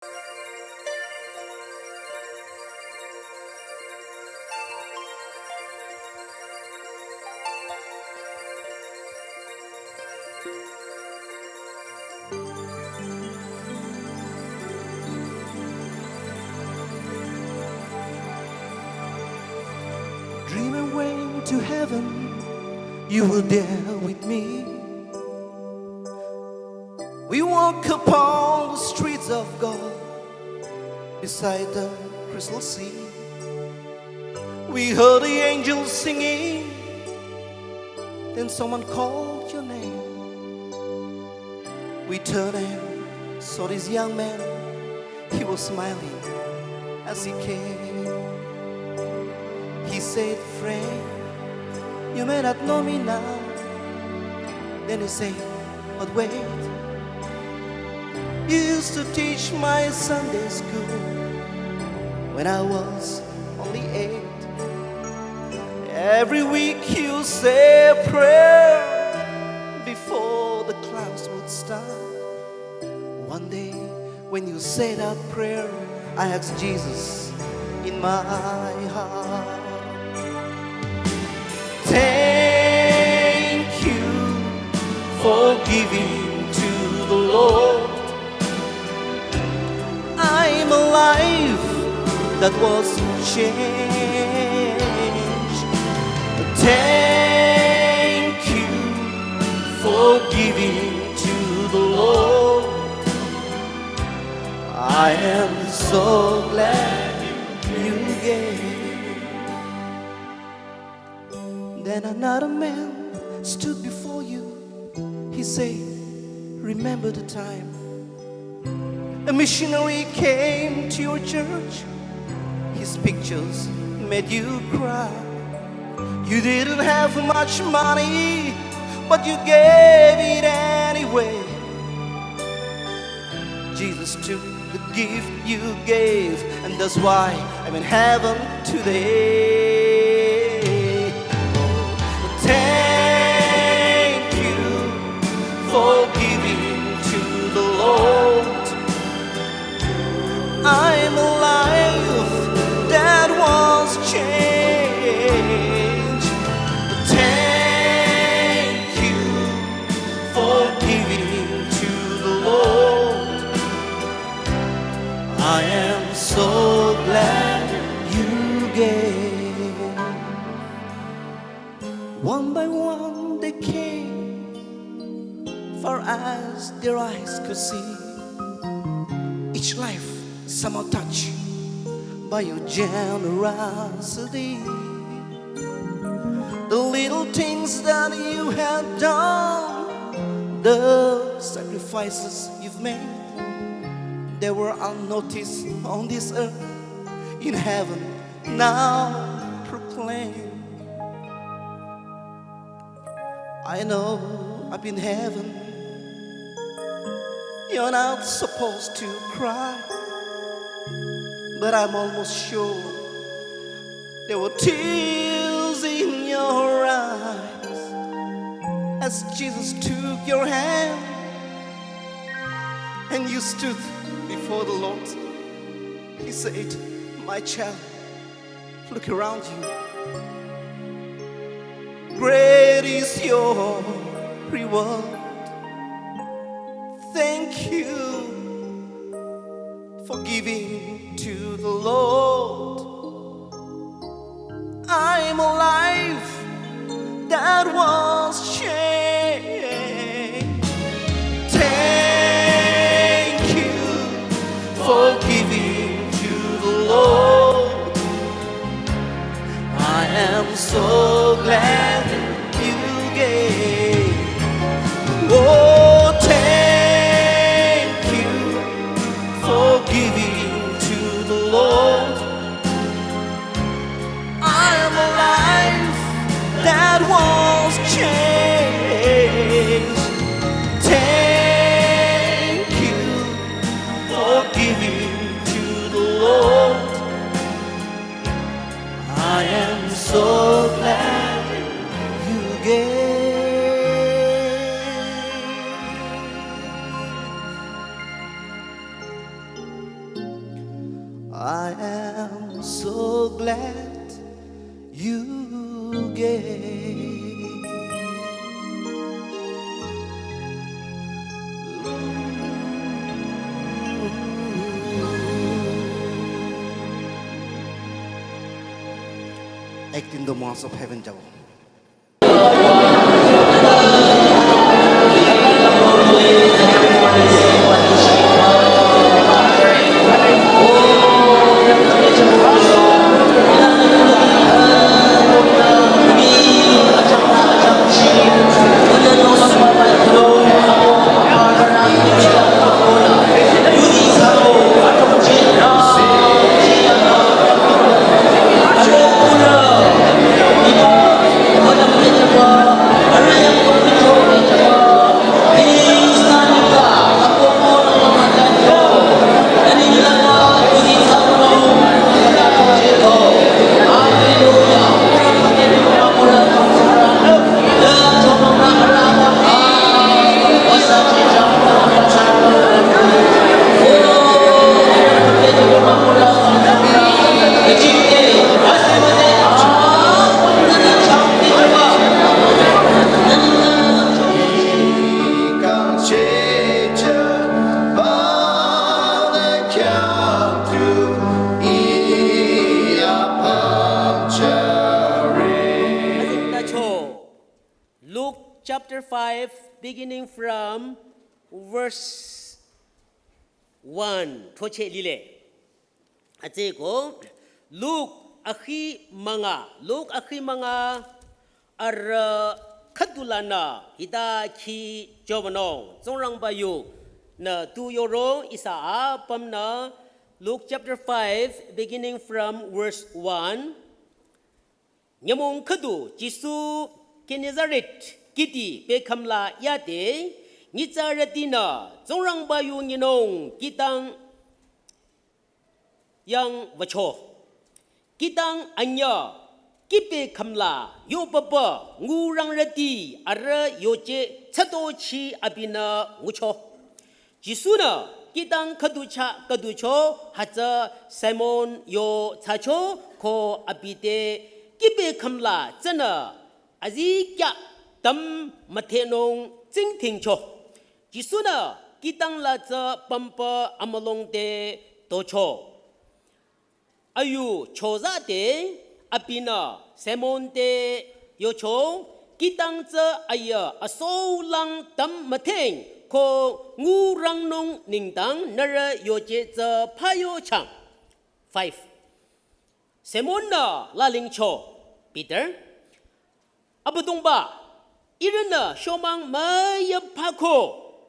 Dream away to heaven, you were there with me. We walk upon the streets of God, beside the crystal sea. We heard the angels singing, then someone called your name. We turned and saw this young man. He was smiling as he came. He said, "Friend, you may not know me now." Then he said, "But wait, you used to teach my Sunday school when I was only 8. Every week you say a prayer before the class would start. One day when you say that prayer, I asked Jesus in my heart. Thank you for giving to the Lord. I'm a life that was changed. Thank you for giving to the Lord. I am so glad you gave. Then another man stood before you. He said, "Remember the time a missionary came to your church. His pictures made you cry. You didn't have much money, but you gave it anyway. Jesus took the gift you gave, and that's why I'm in heaven today." Thank you for giving to the Lord. I'm a life that was changed. Thank you for giving to the Lord. I am so glad you gave. One by one they came, far as their eyes could see. Each life somehow touched by your generosity. The little things that you have done, the sacrifices you've made, they were unnoticed on this earth. In heaven now proclaim. I know up in heaven you're not supposed to cry, but I'm almost sure there were tears in your eyes as Jesus took your hand and you stood before the Lord. He said, "My child, look around you. Great is your reward. Thank you for giving to the Lord. I'm a life that was changed. Thank you for giving to the Lord. I am so glad you gave. Oh, thank you for giving to the Lord. I am a life that was changed. Thank you for giving to the Lord. I am so glad you gave. I am so glad you gave. Act in the mass of heaven, Jabo. Luke chapter 5, beginning from verse 1. Thoche lile. Ate ko Luke akhi mga ar khadulana hida ki jobano zongrang bayu na tu yoro isa pamna Luke chapter 5 beginning from verse 1. Nyamong khadu Jisu Kenezaret kiti pe kamla yate ngitsaratina zongrang bayu nginong kitang yang wacho kitang anya kipe kamla yo papa ngurang rati ara yoche chatochi abina ngucho Jisuna kitang kaducho hacha Simon yo chacho ko abite kipe kamla zana azi kya tam mathenong jingting cho Jisuna kitang la cha pampa amalong te tocho ayu choza te apina Simon te yocho kitang cha aya aso lang tam matheng ko ngurang nong ningdang nara yoche cha phayo chang 5 Simon na laling cho Peter abudong ba irena shomang maya phako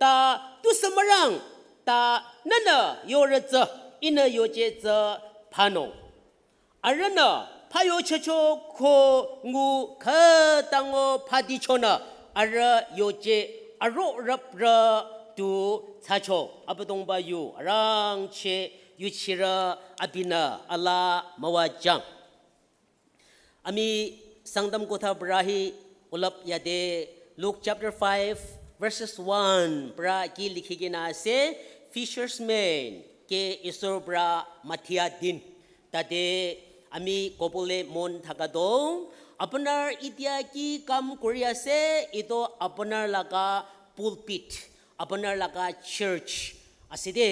ta tu samarang ta nana yoraza ina yoche za phano arana phayo checho ko ngu kha tango phadi chona ara yoche aro rapra tu chacho abudong ba yu arang che yuchira abina ala mawajang Ami sangdam kotha brahi ulap yade Luke chapter 5 verses 1 bra ki likhigena se fishersmen ke isor bra mathia din tade ami kopole mon thakado apnar itia ki kam korea se ito apnar laga pulpit apnar laga church aside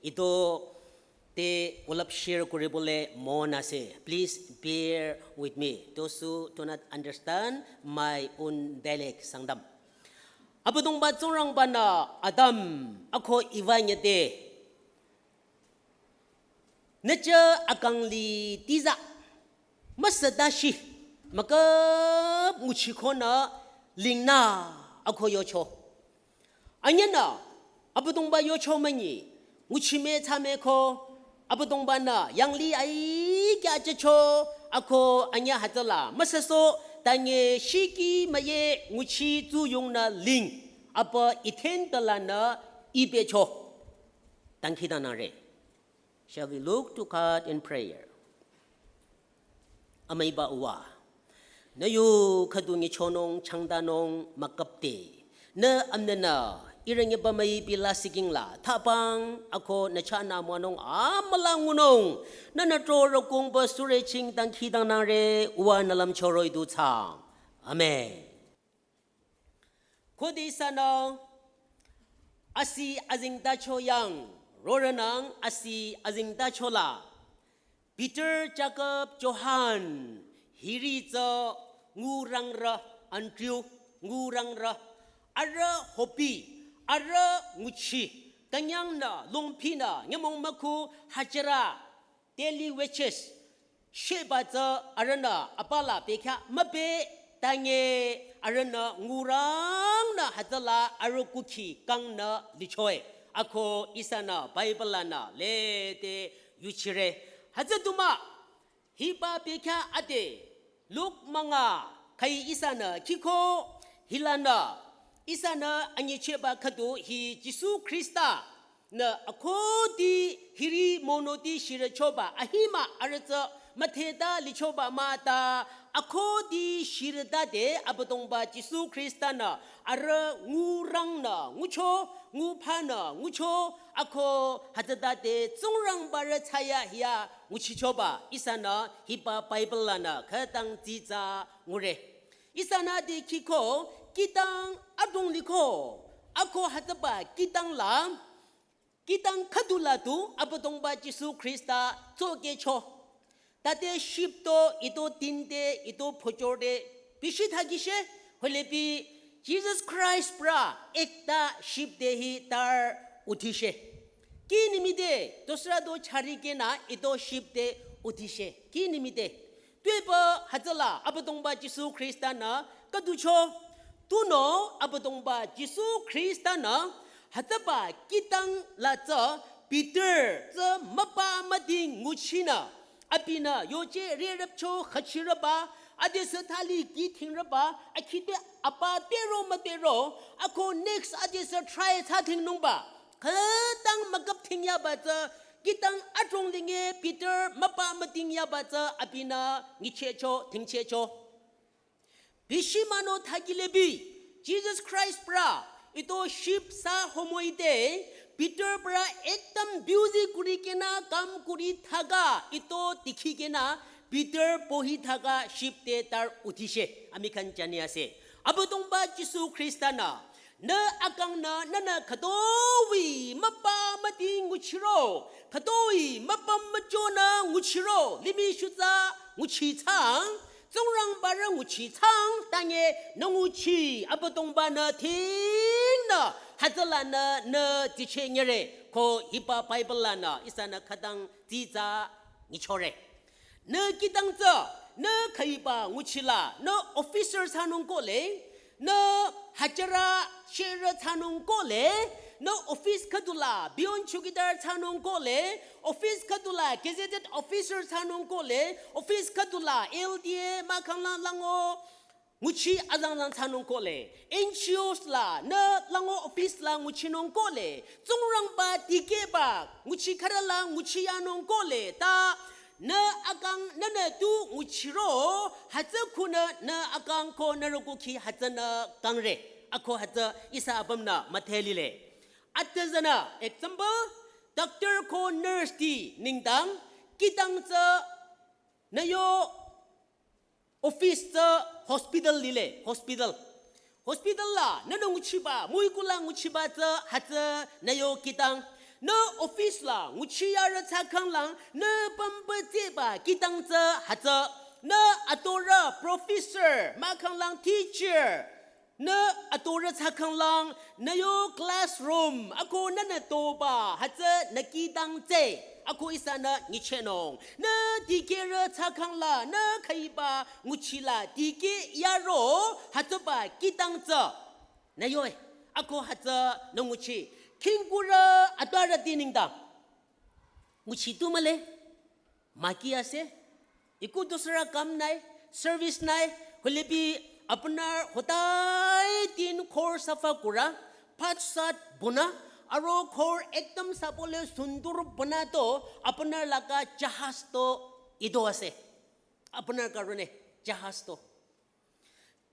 ito te ulap share kuribole mon ase please bear with me those who do not understand my own dialect sangdam abudong ba zongrang bana adam ako ivanya de nacha akangli tiza masadashi maka muchikona lingna ako yocho anyana abudong ba yocho mani muchime chame ko abudong bana yang li ai kya checho ako anya hatala masaso tanye shiki maye nguchi tu yung na ling apa iten talana ibecho tangkita na re shall we look to God in prayer amay ba uwa na yu kadungi chonong changdanong makapte na amnana irang ba may pila siging la tapang ako na cha na mo nong amalangunong na natoro kung ba sureching tang khidang nang re uwa nalam choroi du cha amen kodi sana asi azing da choyang roranang asi azing da chola Peter Jacob Johan hiri zo ngurang ra Andrew ngurang ra ara hopi ara nguchi kanyang na longpi na ngamong maku hajara daily wages sheba za arana apala pekha mabe tanye arana ngurang na hadala arukuki kang na lichoy ako isana bible na le te yuchire hajatuma hiba pekha ade luk mga kai isana kiko hilana Isana anye cheba kadu hi Jisu Krista na akodi hiri monodi shira choba ahima arza mateda li choba mata akodi shira dade abadongba Jisu Krista na ara ngurang na ngucho ngupa na ngucho ako hadadade zongrang bara chaya hiya nguchi choba isana hiba Bible na kadang jiza ngure isana de kiko kitang adong liko ako hataba kitang la kitang kadula tu abadong ba Jisu Krista toge cho tate shipto ito tinde ito phojorde bishithagise holebi Jesus Christ pra ekta shipde hi tar uthishe ki nimide dosra do charige na ito shipde uthishe ki nimide tweba hatala abadong ba Jisu Krista na kaducho tuno abadongba Jisu Krista na hataba kitang la za Peter za mapa mading nguchina apina yoje rerapcho khachiraba adesa thali gitingraba akite apa tero matero ako next adesa try thating nungba khatang magap thingya ba za kitang atrong linge Peter mapa mading ya ba za apina ngichecho tingchecho Bishimano tagilebi Jesus Christ pra ito ship sa homoide Peter pra ekdam busy kuri kena kam kuri thaga ito tikhigena Peter pohi thaga ship te tar uthishe amikhan janiase abotong ba Jisu Krista na akang na nana kadowi mapa mati nguchiro kadowi mapa majona nguchiro limi shuza nguchi chang zongrang barang uchi chang tanye nong uchi abotong ba na ting na hazala na tiche nyere ko hipa Bible na isana kadang tiza nichore na kitang za na kaiba nguchila na officer sanong ko le na hajara shera sanong ko le no office kadula beyond chukidar chanong kole office kadula gazetted officer chanong kole office kadula LDA makanglang lango nguchi azanglang chanong kole NGOs la na lango office la nguchi nong kole zongrang ba dike ba nguchi karala nguchi anong kole ta na akang na tu nguchiro hatza kuna na akang ko narukuki hatza na kangre ako hatza isa abamna mathelile Atazana example doctor ko nurse di ningdang kitang sa nayo office sa hospital lile hospital la nanong uchiba muy kulang uchiba sa hatsa nayo kitang no office la uchiya chakang lang na pambate ba kitang sa hatsa na atora professor makang lang teacher na atura chakang lang na yo classroom ako na nato ba hatsa nakitang te ako isa na ngichenong na dikera chakang la na kaiba nguchila dike yaro hatsa ba kitang tsa na yo ako hatsa na nguchi kingkura atara tiningda nguchi tu male makia se iku dosra kam nai service nai holebi अपना होताई तीन खोर सफा कुरा पाँच सात बुना अरो खोर एकदम सापोले सुंदर बना तो अपना लगा जहाज तो इदो असे अपना करने जहाज तो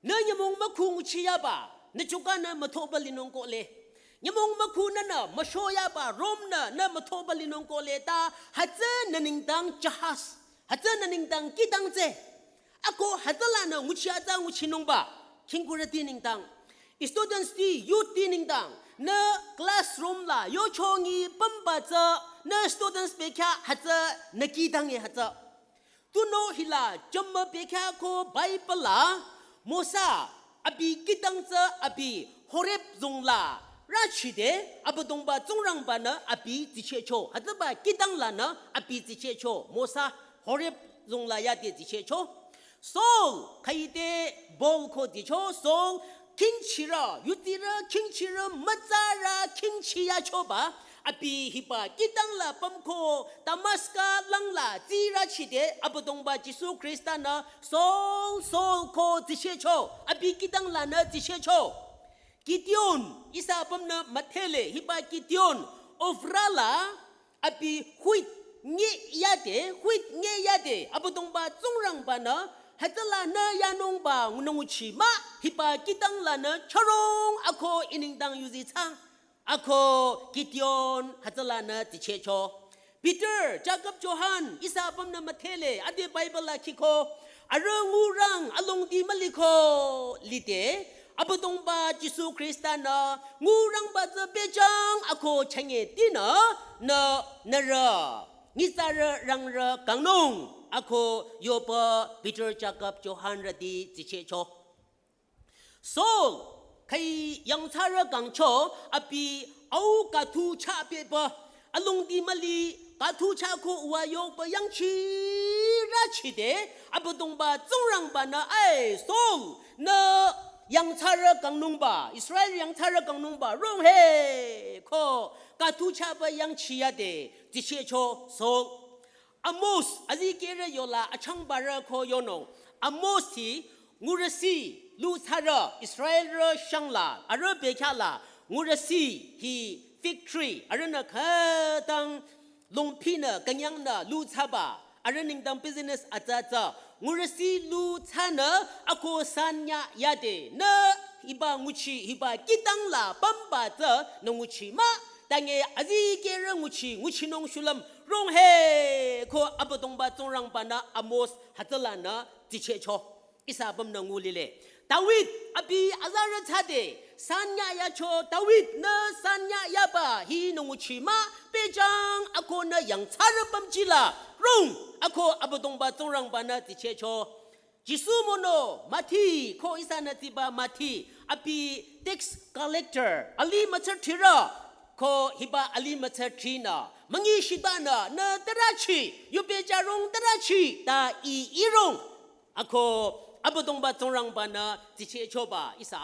न यमों मखुंग चिया बा न चुका न मथोबली नों को ले Nyamong makuna na mashoya ba rom na matobalinong koleta hatsa naningdang jahas hatsa naningdang kitang je ako hatala na nguchiata nguchinong ba kingkura tiningdang students ti youth tiningdang na classroom la yo chongi pamba cha na students bekha hatsa nakitang ye hatsa tuno hila jamma bekha ko bible la mosa abi kitang cha abi horeb zongla Rachide, abadongba zongrangba na abi zichecho, hadaba kitangla na abi zichecho, mosa horeb zongla yade zichecho. Sol kaide bol ko dicho, sol kinchira, yutira kinchira, mazara kinchiya choba, abi hiba kitangla pamko, tamaska langla, zirachide, abadongba Jisu Krista na sol ko zichecho, abi kitangla na zichecho. Gideon, isa apam na mathele, hiba Gideon, Ofrala, api huit nge yade, abotong ba zongrang ba na, hatala na yanong ba ngunanguchi ma, hiba kitang la na charong ako iningdang yuzita, ako Gideon, hatala na tichecho. Peter, Jacob, Johan, isa apam na mathele, ade Bible la kiko, arangurang along di maliko, lite, abotong ba Jisu Krista na ngurang ba za bejang ako change tina na nara ngisara rangra kangnong ako yopa Peter Jacob Johan radi zichecho Saul kai yang chara gangcho api au ka thu cha pe ba along di mali ka thu cha ko wa yo pa yang chi ra chi de abotong ba zongrang ba na ai Saul na yang cara gangnung ba Israel yang cara gangnung ba rong he ko ka tu cha ba yang chia de ji che cho so Amos azi kere yola achang bara ko yonong Amos ti ngurasi lu thara Israel ro shangla ara be kha la ngurasi hi fig tree ara na kha tang longpina kanyang na lu thaba ara ning dang business acha ngurasi lu thana ako sanya yade na iba nguchi iba kitang la pamba ta na nguchi ma tange azi kera nguchi nong shulam rong he ko abotong ba zongrang ba na Amos hatala na tichecho isa bam na ngulile David abi azara thade sanya ya cho David na sanya ya ba hi nguchi ma bejang ako na yang chara bam jila rong ako abotong ba zongrang ba na tichecho Jisu mono mati ko isa na tiba mati abi tax collector ali macher thira ko hiba ali macher thina mangi shibana na tarachi yubejarong tarachi ta irong ako abotong ba zongrang ba na tichecho ba isa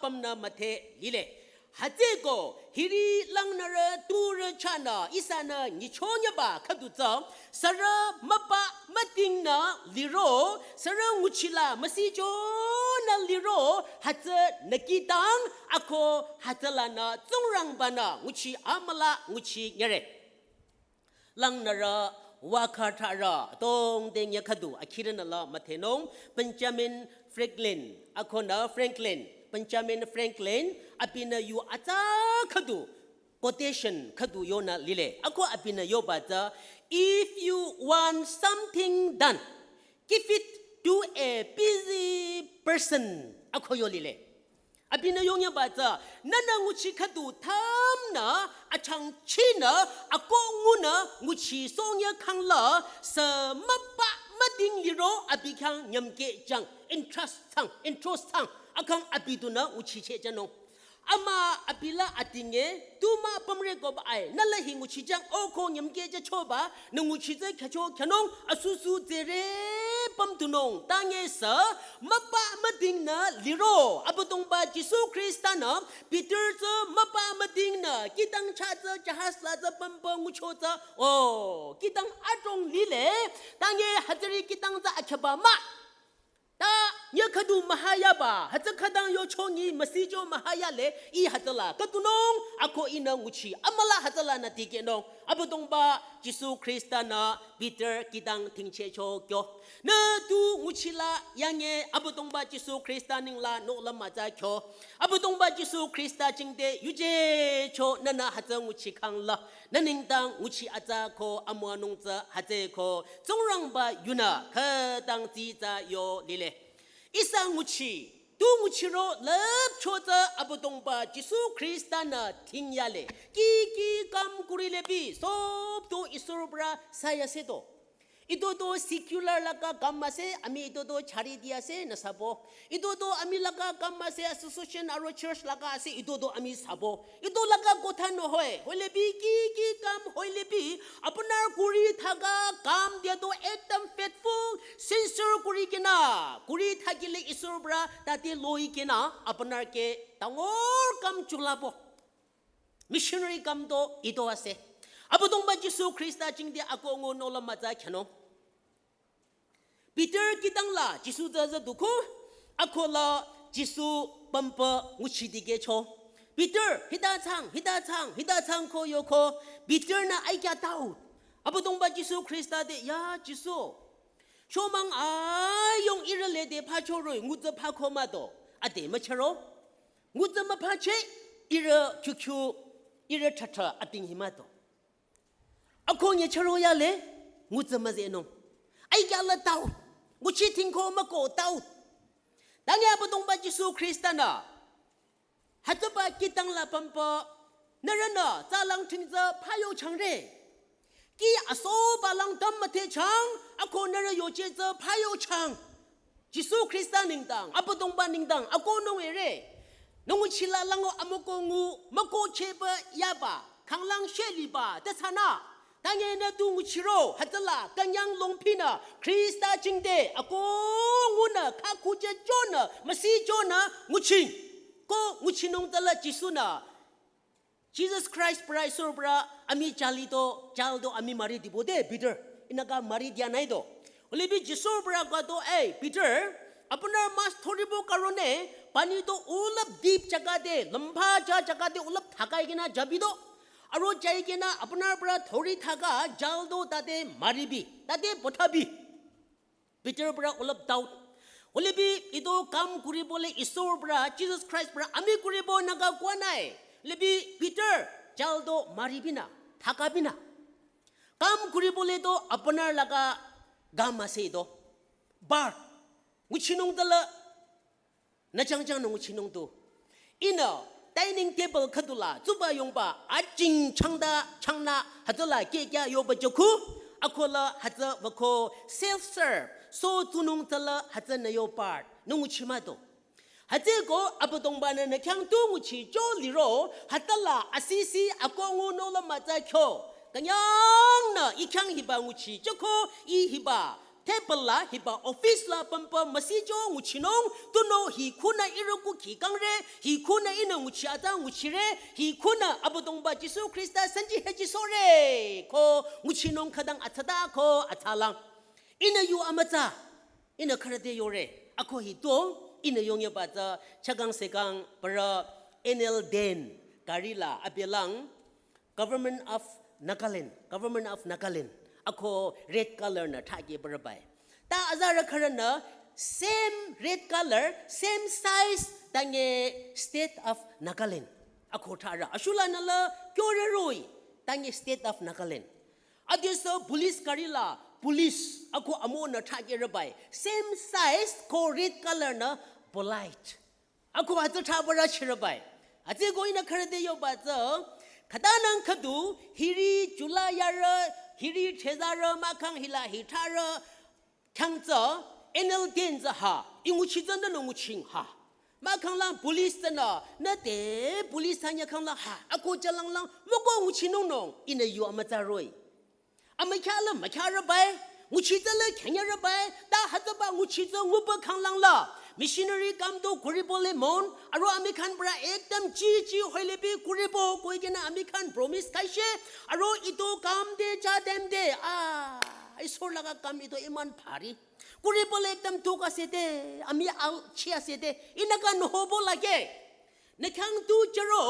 pam na mathe lile hateko hiri lang nara tura chana isana nichonya ba kaduta sara mapa mating na liro sara nguchila masijo na liro hatsa nakitang ako hatala na zongrang ba na nguchi amala nguchi nyere lang nara wakatara tong denya kadu akhiran la mathenong Benjamin Franklin akona Benjamin Franklin apina yu ata khadu quotation khadu yona lile ako apina yo bata if you want something done give it to a busy person ako yo lile apina yo nya bata nananguchi khadu thamna achang china ako nguna nguchi songya khangla sa mapa mading liro abikang nyamke jang interest tang akang abiduna uchi che janong ama apila atinge tuma pamre ko ba ai nala hingu chi jang o ko nyamke je choba nungu chi je khacho khanong asusu tere pam tunong tange sa mapa mading na liro abutong ba Jisu Krista na Peter zo mapa mading na kitang cha za jahas la za pam ngu cho za o kitang atong lile tange hajari kitang za achaba ma ta nya khadu mahaya ba ha cha khadang yo chongi masi jo mahaya le I hatala katunong ako ina nguchi amala hatala na tike nong abutong ba Jisu Krista na Peter kitang tingche cho kyo na tu nguchila yange abutong ba Jisu Krista ningla no lama za kyo abutong ba Jisu Krista jingde yuje cho nana hatang nguchi kang la naningdang nguchi aza ko amwanong za hate ko zongrang ba yuna khadang ji za yo lile isang nguchi tu nguchiro lep choza abutong ba Jisu Krista na tingyale ki kam kurile bi sob to isurubra saya sedo ito to secular laka kamase ami ito to charity ase nasabo ito to ami laka kamase association aro church laka ase ito to ami sabo ito laka kothan no hoy hoile bi ki kam hoile bi apnar kuri thaga kam dia to ekdam faithful sincere kuri kina kuri thagile isurubra tati loi kina apnar ke tangor kam chulabo missionary kam to ito ase abutong ba Jisu Krista jingde ako ngono la maza khano Peter kitang la Jisu za duko ako la Jisu pampa nguchidige cho Peter hida chang ko yoko Peter na ai kya tau abutong ba Jisu Krista de ya Jisu shomang ayong irale de pachoro ngutza phakoma do ade macharo ngutza ma phache ira kyukyu ira thata ating himato ako nye charo ya le ngutza ma ze no ai kya la tau nguchi tingko ma ko tau dange abutong ba Jisu Krista na hataba kitang la pampa narana zalang tingza phayo changre ki aso balang dam mate chang ako nara yo che za phayo chang Jisu Krista ningdang abutong ba ningdang ako nong ere nong chila lango amoko ngu mako cheba yaba kanglang sheli ba dasana 당에 나 둥치로 하들라 그냥 롱피나 크리스타 징데 아고 우나 카쿠제 조나 마시 조나 무친 고 무친농 달라 지수나 Jesus Christ praisebra ami jalito jaldo ami mari dibode Peter inaga mari dia naido olebi jisobra gado Peter apnar mas thoribo karone pani to ulap deep jaga de lamba jaga de ulap thakai gina jabido aro jaigena apnar bra thori thaga jaldo tade maribi tade pothabi Peter bra ulap daud olebi ido kam kuri bole isor bra Jesus Christ bra ami kuri bo naga kwanai lebi Peter jaldo maribina thakabina kam kuri bole do apnar laga gama se do bar nguchinong dala nachangjang no nguchinong do ina dining table khadula zuba yongba ajing changna hadala kekya yoba joku akola hadza wako self serve so tunong tala hadza na yo part nunguchima do hadze go abodongba na kyang tunguchi jo liro hadala asisi akongu no la maza kyo kanyang na ikyang hiba nguchi joko I hiba table la hiba office la pampa masijo nguchinong tuno hi kuna iroku kikangre hi kuna ina nguchi ata nguchire hi kuna abodongba Jisu Krista sanji heji sore ko nguchinong kadang atada ko atalang ina yu amata ina karade yore ako hi to ina yongya bata chagang sekang para NL Den Karila abelang government of Nagaland ako red color na thagi barabai ta azara karana same red color same size tange state of Nagaland ako thara asula nala kyore roi tange state of Nagaland adisa police karila police ako amo na thagi rabai same size ko red color na polite ako atu thabara chirabai ate goina karade yo baza kadanang kadu hiri julayara hiri chezara makang hila hitara kangza enel denza ha inguchi zanda no nguching ha makang lang police na de police hanya kang la ha ako jalang lang moko nguchi nong nong ina yu amata roi amakala makara bai nguchi zala kenya bai da hataba nguchi zo nguba kang lang la missionary kam to kuribole mon aro amikhan bra ekdam chi hoilebi kuribo koigena amikhan promise kaise aro ito kam de cha dem de isor laga kam ito iman pari kuri pole ekdam tu ka sete ami al chia sete inakan hobo lage nekhang tu chero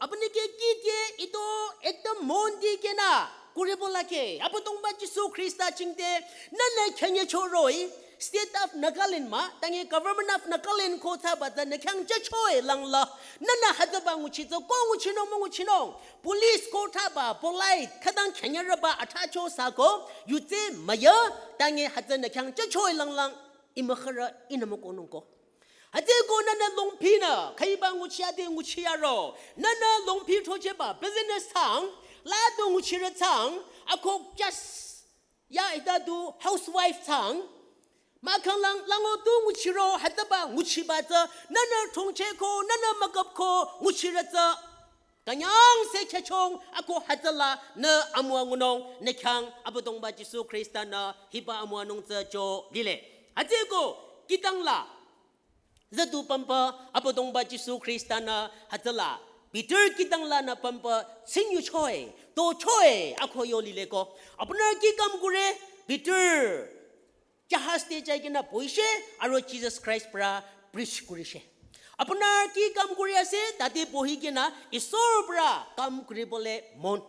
apne ke kite ito ekdam mondi ke na kuri pole lage apotong ba Jisu Krista chingte nana khanye choroi State of Nagaland ma tangi government of Nagaland ko tha ba na khang cha choi lang la nana hada ba ngu chi zo ko ngu chi no mo ngu chi no police ko tha ba polite khadang khanya ra ba atha cho sa ko yu te maya tangi hada na khang cha choi lang lang imakhara inamo ko nung ko hade ko nana long pi na khai ba ngu chi ade ngu chi ya ro nana long pi tho che ba business thang la do ngu chi ra thang ako just ya ida do housewife thang makang lang lango tu nguchiro hataba nguchiba za nana thongche ko nana makap ko nguchira za kanyang se chachong ako hatala na amwa ngunong nekhang abodong ba Jisu Krista na hiba amwa nong za jo lile ate ko kitang la zatu pampa abodong ba Jisu Krista na hatala Peter kitang la na pampa sinyu choi to choi ako yo lile ko apna ki kam kure Peter Jahas te jai kena boise aro Jesus Christ pra preach kurishe. Apnar ki kam kuria se tati bohi kena isor pra kam kuri bole mon.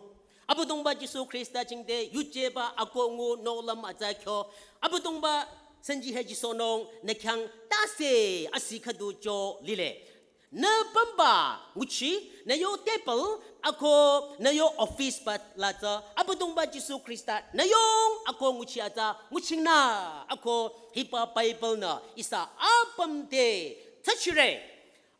Apodong ba Jisu Krista chingte yuche ba ako ngu no lam aja kyo. Apodong ba sanji haji sonong nekyang tase asikadu jo lile. Na pamba nguchi na yo temple ako na yo office pat lata apodong ba Jisu Krista na yung ako nguchi ata nguching na ako hipa Bible na isa apamte tachire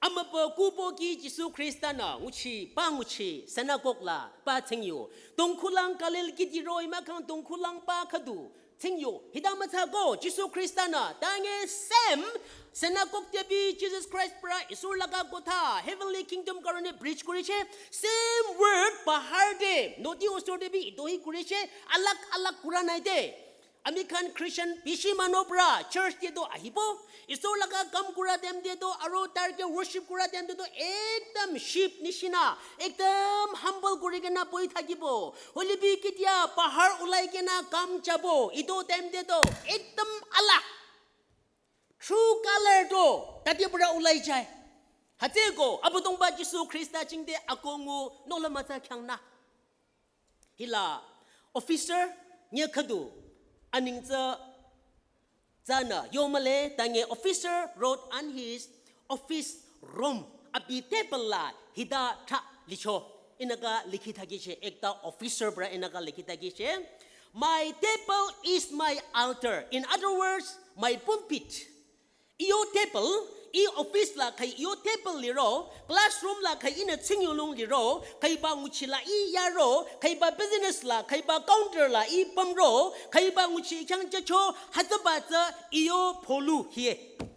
amapa kubo ki Jisu Krista na nguchi panguchi sanakok la pa tingyo tongkulang kalil kidiroi makang tongkulang pa kadu tingyo hidamata go Jisu Krista na tange sem Senakok tebi Jesus Christ pra isur laga kotha heavenly kingdom karone bridge kuriche same word paharde noti usur debi idohi kuriche alak kuranai de American Christian bishi manobra church de do ahibo isur laga kam kura dem de do aro tarke worship kura dem de do ekdam sheep nishina ekdam humble kurigena poi thakibo holy bi kitia pahar ulai kena kam jabo ido dem de do ekdam alak True color do tadi pura ulai jai. Hati ko abotong ba Jisu Krista chingde ako ngu no lamata kyang na. Hila officer nya kadu aning za zana yomale tange officer wrote on his office room abi table la hida tha licho inaga likhita giche ekta officer bra inaga likhita giche my table is my altar in other words my pulpit Iyo table, I office la kay iyo table liro, classroom la kay ina tsingulong liro, kay ba nguchi la I yaro, kay ba business la, kay ba counter la I pamro, kay ba nguchi kyang chacho hatabata iyo polu hiye.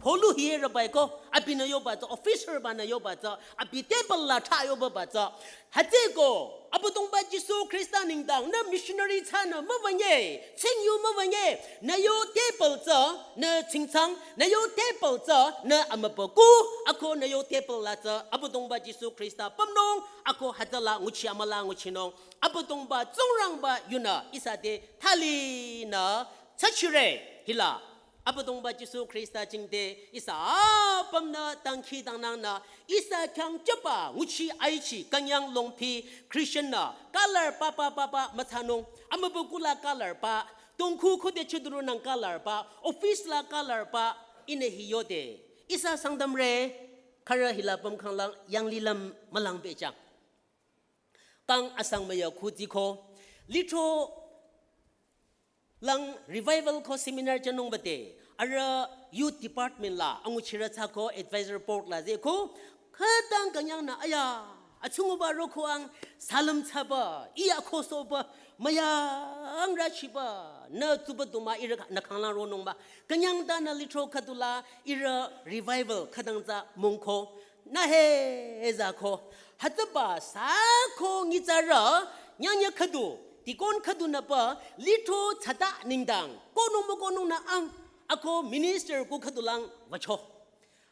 Polu hiye rabay ko, abi na yo bata, officer ba na yo bata, abi table la tayo ba bata. Hati ko, abotong ba Jisu Krista ningdang na missionary tsana mawanye, tsingyu mawanye, na yo table tsa na tsingtsang, na yo table tsa na amapaku, ako na yo table la tsa, abotong ba Jisu Krista pamnong, ako hatala nguchi amala nguchinong, abotong ba zongrang ba yuna, isa de tali na tsachire, hila. Abotong ba Jisu Krista chingde isa pamna tangki tangnang na isa kyang japa nguchi aichi kanyang longpi Christian na color papa mathanong amabukula color pa tongku khode chudru nang color pa office la color pa inehiyode isa sangdamre khara hilapam khanglang yang lilam malang bechang kang asang maya khuti ko litro lang revival ko seminar janong bate ara youth department la angu chira cha ko advisor board la je ko khadang kanyang na aya achungu ba ro ko ang salam chaba iya ko so ba maya ang ra chi ba na tu ba duma ira na khangla ro nong ba kanyang da na litro khadula ira revival khadang za mongko na he za ko hatba sa ko ngi za ra nyanya khadu Tikon kaduna pa lito chata ningdang kono mo kono na ang ako minister ko kadulang wacho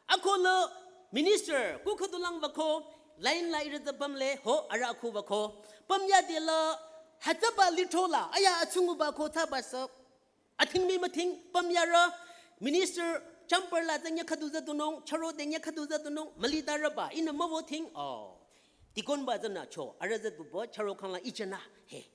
ako lo minister ko kadulang wako line la ira pamle ho ara ko wako pamya de la hataba litola aya achunguba kota basap ating mi mating pamyara minister champer la tanya khaduza tunong charo denya khaduza tunong malidara ba ina mawoting tikon ba jana cho araza bu bo charo khangla ichana he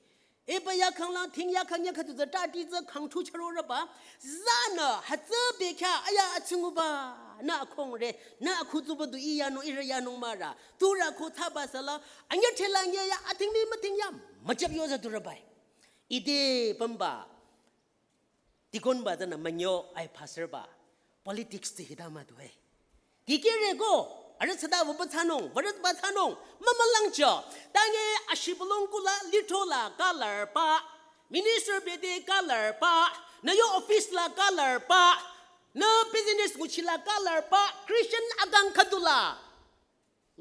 e ba ya khangla ting ya khangya khaduza ta ti za khang thu charo ra ba zana hatza be kha aya achunguba na khong re na khuzu bu iya no ira ya no mara tura ko thaba sala anya thela nya ya ating mi mating ya majab yo za tura bai ide pamba tikon ba jana manyo ai passer ba politics ti hidama du hai kikire go ara sada wo pathanong varat pathanong mamalangcha tange ashibulong kula litola color pa minister bede color pa na yo office la color pa na business muchila color pa Christian agang kadula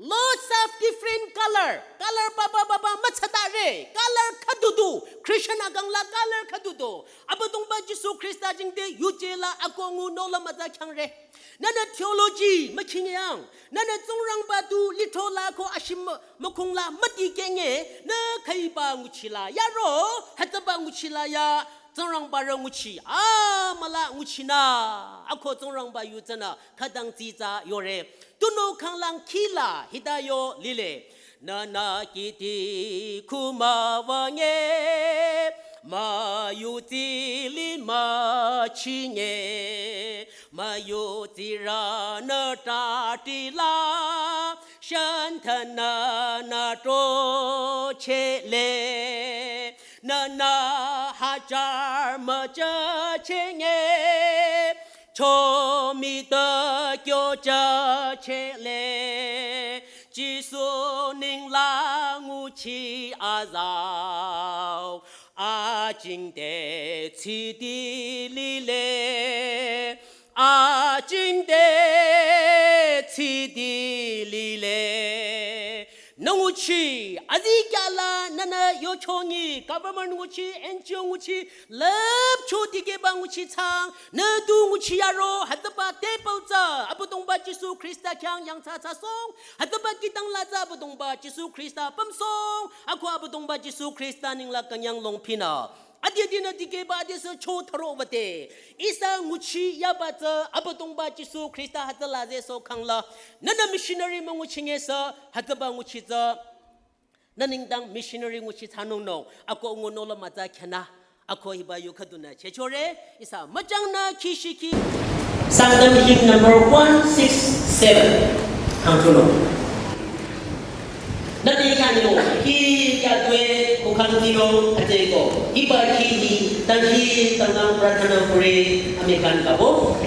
lots of different color pa machadare color kadudu Christian agang la color kadudu abotong ba Jesu Krista jingde yujela akongu no la mata khangre nana theology machingyang nana zongrang batu litola ko ashim makungla mati kenge na khaiba nguchila yaro hataba nguchila ya zongrang ba nguchi mala nguchina akho zongrang ba yuzana khadang jiza yore tuno khanglang khila hidayo lile nana kiti kuma wange mayutili machinge mayutira na tatila shantana na to chele nana hajar macha chenge chomi ta kyo cha chele jisu ning la ngu chi azao a jing de chi di li le a jing de chi di li le ngu chi azikala nana yo chongi government ngu chi NGO ngu chi lab choti ke ba ngu chi chang na du ngu chi yaro hatba table za abudong ba Jesu Krista kyang yang cha cha song hatba kitang la za abudong ba Jesu Krista pam song ako abudong ba Jesu Krista ning la kanyang long pina adiyadina dike ba desa cho tharo bate isa nguchi yabata abotong ba Jesu Krista hatla je so khangla nana missionary mangu chingesa hatba nguchi za naningdang missionary nguchi thanong no ako ngono la maza khana ako hiba yukhaduna chechore isa majangna khishiki sangdam hymn number 167 hangtuno nani kanyo hi ya twe Mukhanutino atego iba ki tanhi tangang pratana puri amikan kabo